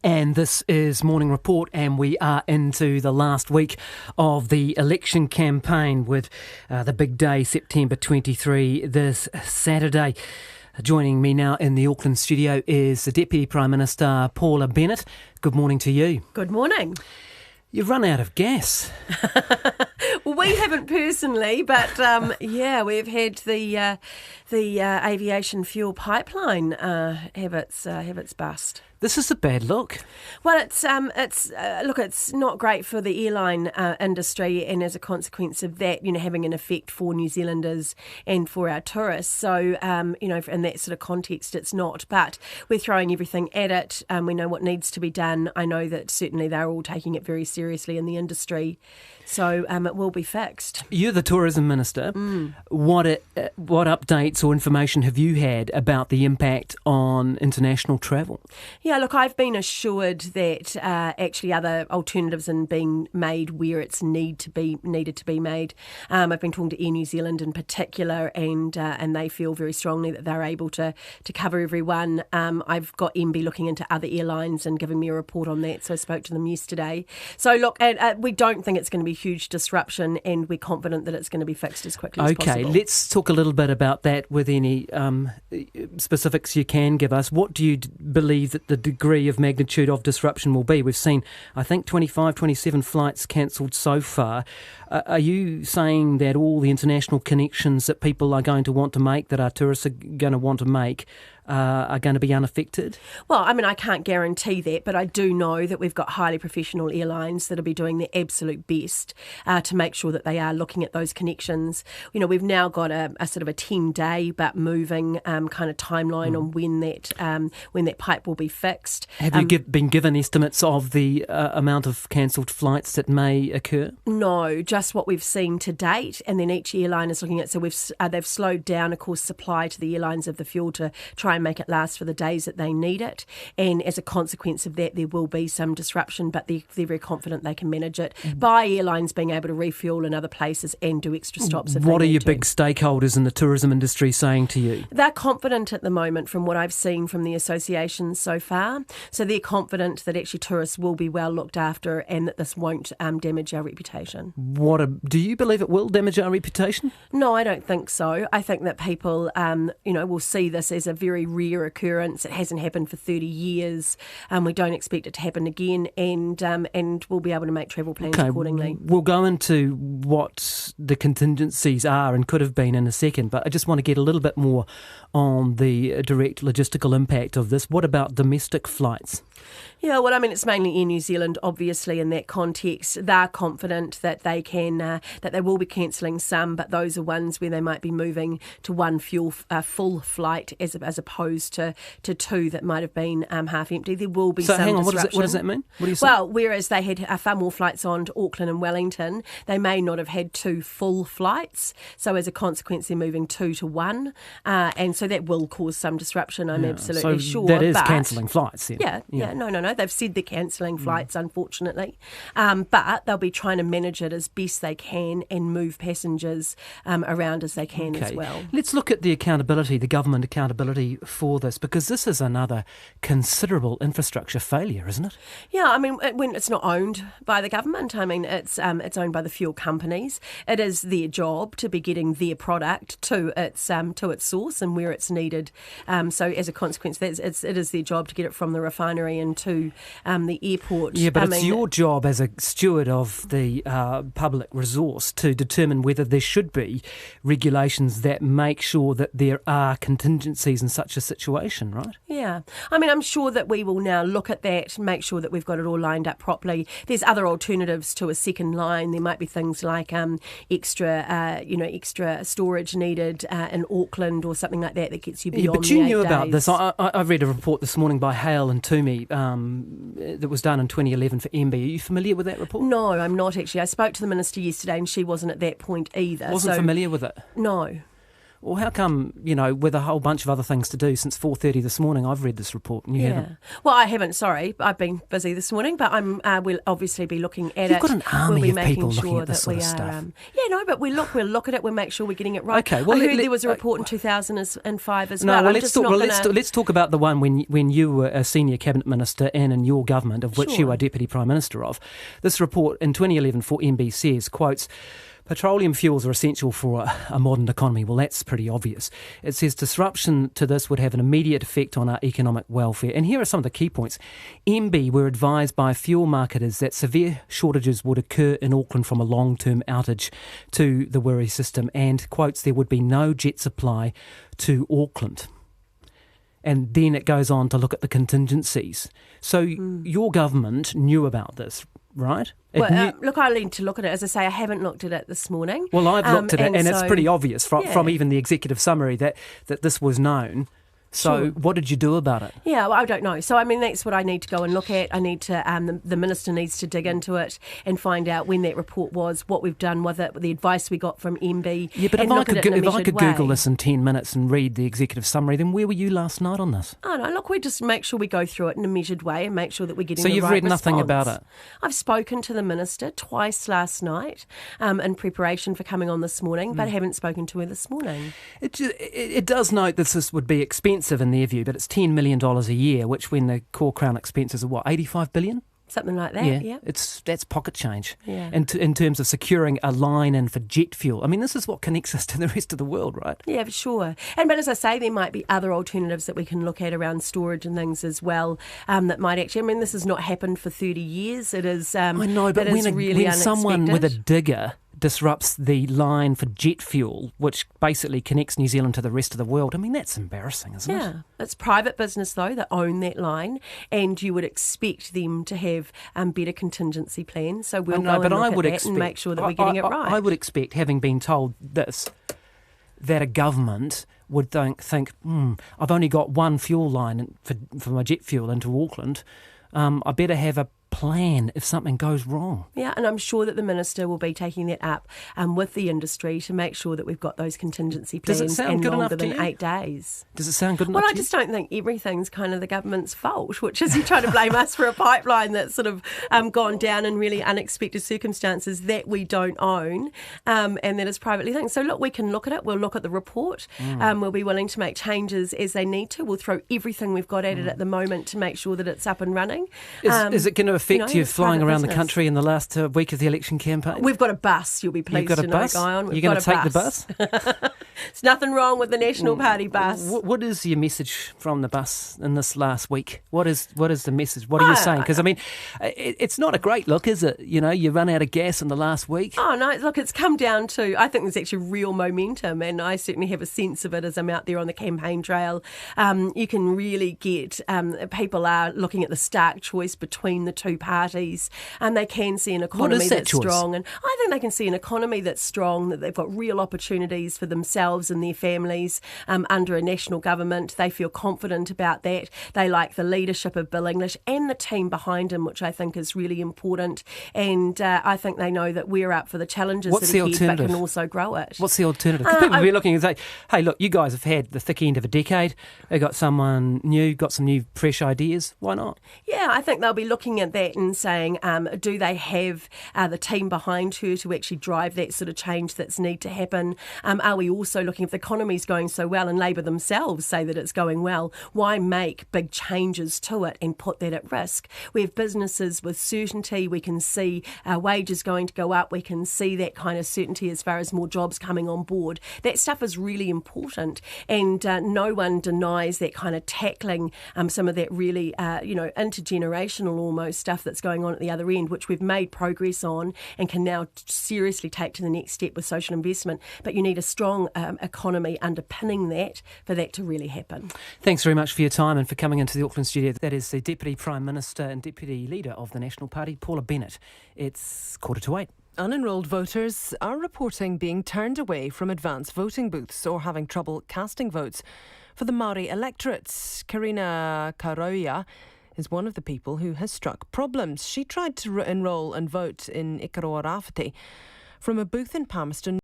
And this is Morning Report, and we are into the last week of the election campaign with the big day, September 23, this Saturday. Joining me now in the Auckland studio is the Deputy Prime Minister, Paula Bennett. Good morning to you. Good morning. You've run out of gas. Well, we haven't personally, but we've had the aviation fuel pipeline have its bust. This is a bad look. Well, it's not great for the airline industry, and as a consequence of that, having an effect for New Zealanders and for our tourists. So, in that sort of context, it's not. But we're throwing everything at it. We know what needs to be done. I know that certainly they're all taking it very seriously in the industry. So it will be fixed. You're the Tourism Minister. What updates or information have you had about the impact on international travel? Yeah, look, I've been assured that actually other alternatives are being made where it's needed to be made. I've been talking to Air New Zealand in particular, and they feel very strongly that they're able to cover everyone. I've got MB looking into other airlines and giving me a report on that, so I spoke to them yesterday. So look, we don't think it's going to be huge disruption, and we're confident that it's going to be fixed as quickly as possible. Okay, let's talk a little bit about that with any specifics you can give us. What do you believe that the degree of magnitude of disruption will be? We've seen, I think, 25, 27 flights cancelled so far. Are you saying that all the international connections that people are going to want to make, that our tourists are going to want to make, are going to be unaffected? Well, I can't guarantee that, but I do know that we've got highly professional airlines that will be doing their absolute best to make sure that they are looking at those connections. We've now got a sort of a 10-day but moving kind of timeline on when that pipe will be fixed. Have you been given estimates of the amount of cancelled flights that may occur? No, just what we've seen to date, and then each airline is looking at. So they've slowed down, of course, supply to the airlines of the fuel to try and make it last for the days that they need it. And as a consequence of that, there will be some disruption, but they're very confident they can manage it by airlines being able to refuel in other places and do extra stops if they need to. What are your big stakeholders in the tourism industry saying to you? They're confident at the moment from what I've seen from the associations so far. So they're confident that actually tourists will be well looked after and that this won't damage our reputation. Do you believe it will damage our reputation? No, I don't think so. I think that people, will see this as a very rare occurrence. It hasn't happened for 30 years. We don't expect it to happen again, and we'll be able to make travel plans accordingly. We'll go into what the contingencies are and could have been in a second, but I just want to get a little bit more on the direct logistical impact of this. What about domestic flights? Yeah, well, it's mainly Air New Zealand, obviously, in that context. They're confident that they can, that they will be cancelling some, but those are ones where they might be moving to one full flight as opposed to two that might have been half empty. There will be some hang on, disruption. what does that mean? What are you saying? Well, whereas they had far more flights on to Auckland and Wellington, they may not have had two full flights. So as a consequence, they're moving 2 to 1, and so that will cause some disruption. I'm absolutely sure. That is cancelling flights, then. Yeah. No. They've said they're cancelling flights, unfortunately. But they'll be trying to manage it as best they can and move passengers around as they can as well. Let's look at the accountability, the government accountability for this, because this is another considerable infrastructure failure, isn't it? Yeah, when it's not owned by the government, it's owned by the fuel companies. It is their job to be getting their product to its source and where it's needed. So as a consequence, it is their job to get it from the refinery into the airport. Yeah, but it's your job as a steward of the public resource to determine whether there should be regulations that make sure that there are contingencies in such a situation, right? Yeah. I'm sure that we will now look at that and make sure that we've got it all lined up properly. There's other alternatives to a second line. There might be things like extra storage needed in Auckland or something like that gets you beyond but you the 8 knew about days. this. I read a report this morning by Hale and Toomey that was done in 2011 for MB. Are you familiar with that report? No, I'm not actually. I spoke to the Minister yesterday and she wasn't at that point either. Wasn't familiar with it? No. Well, how come, with a whole bunch of other things to do since 4:30 this morning, I've read this report and you haven't? Well, I haven't, sorry. I've been busy this morning, but we'll obviously be looking at it. You've got an army we'll be of people sure looking at this sort of stuff. But we'll look at it, we'll make sure we're getting it right. Okay, well, I heard there was a report in 2005 as well. Let's talk about the one when you were a senior cabinet minister and in your government, of which you are Deputy Prime Minister of. This report in 2011 for MB says, quotes, petroleum fuels are essential for a modern economy. Well, that's pretty obvious. It says disruption to this would have an immediate effect on our economic welfare. And here are some of the key points. MB were advised by fuel marketers that severe shortages would occur in Auckland from a long-term outage to the Wiri system. And, quotes, there would be no jet supply to Auckland. And then it goes on to look at the contingencies. So your government knew about this, right? Look, I need to look at it. As I say, I haven't looked at it this morning. Well, I've looked at it, and it's pretty obvious from even the executive summary that this was known. So what did you do about it? Yeah, well, I don't know. So, that's what I need to go and look at. I need to, the Minister needs to dig into it and find out when that report was, what we've done with it, the advice we got from MB. Yeah, but if I could Google this in 10 minutes and read the executive summary, then where were you last night on this? Oh, no, look, we just make sure we go through it in a measured way and make sure that we're getting the right response. So you've read nothing about it? I've spoken to the Minister twice last night in preparation for coming on this morning, but I haven't spoken to her this morning. It does note that this would be expensive in their view, but it's $10 million a year, which when the core Crown expenses are what, $85 billion? Something like that, yeah. That's pocket change. Yeah. In terms of securing a line in for jet fuel. This is what connects us to the rest of the world, right? Yeah, for sure. But as I say, there might be other alternatives that we can look at around storage and things as well that might actually... this has not happened for 30 years. It is I know, but when someone with a digger disrupts the line for jet fuel, which basically connects New Zealand to the rest of the world, that's embarrassing, isn't it? Yeah, it's private business, though, that own that line, and you would expect them to have better contingency plans. So we'll go and look at that and make sure that we're getting it right. I would expect, having been told this, that a government would think, I've only got one fuel line for my jet fuel into Auckland. I better have a plan if something goes wrong. Yeah, and I'm sure that the Minister will be taking that up with the industry to make sure that we've got those contingency plans. Does it sound good enough to you? 8 days. Does it sound good enough? Well, I just don't think everything's kind of the government's fault, which is you try to blame us for a pipeline that's sort of gone down in really unexpected circumstances that we don't own and that is privately linked. So look, we can look at it. We'll look at the report. We'll be willing to make changes as they need to. We'll throw everything we've got at it at the moment to make sure that it's up and running. Is it going to affect you flying around the country in the last week of the election campaign? We've got a bus, you'll be pleased to know, Guyon. You're going to take the bus? There's nothing wrong with the National Party bus. What is your message from the bus in this last week? What is the message? What are you saying? Because, it's not a great look, is it? You run out of gas in the last week. Oh, no, look, it's come down to, I think there's actually real momentum, and I certainly have a sense of it as I'm out there on the campaign trail. You can really get, people are looking at the stark choice between the two parties, and they can see an economy that's strong. And I think they can see an economy that's strong, that they've got real opportunities for themselves and their families under a national government. They feel confident about that. They like the leadership of Bill English and the team behind him, which I think is really important. And I think they know that we're up for the challenges that are ahead, but can also grow it. What's the alternative? Because people will be looking and say, hey, look, you guys have had the thick end of a decade. They've got someone new, got some new fresh ideas. Why not? Yeah, I think they'll be looking at that and saying, do they have the team behind her to actually drive that sort of change that's need to happen? Are we also looking, if the economy's going so well and Labor themselves say that it's going well, why make big changes to it and put that at risk? We have businesses with certainty. We can see wages going to go up. We can see that kind of certainty as far as more jobs coming on board. That stuff is really important, and no one denies that kind of tackling some of that really, intergenerational almost stuff that's going on at the other end, which we've made progress on and can now seriously take to the next step with social investment. But you need a strong economy underpinning that for that to really happen. Thanks very much for your time and for coming into the Auckland studio. That is the Deputy Prime Minister and Deputy Leader of the National Party, Paula Bennett. It's 7:45. Unenrolled voters are reporting being turned away from advance voting booths or having trouble casting votes for the Māori electorate. Karina Karauia is one of the people who has struck problems. She tried to enrol and vote in Ikaroa Rāwhiti from a booth in Palmerston.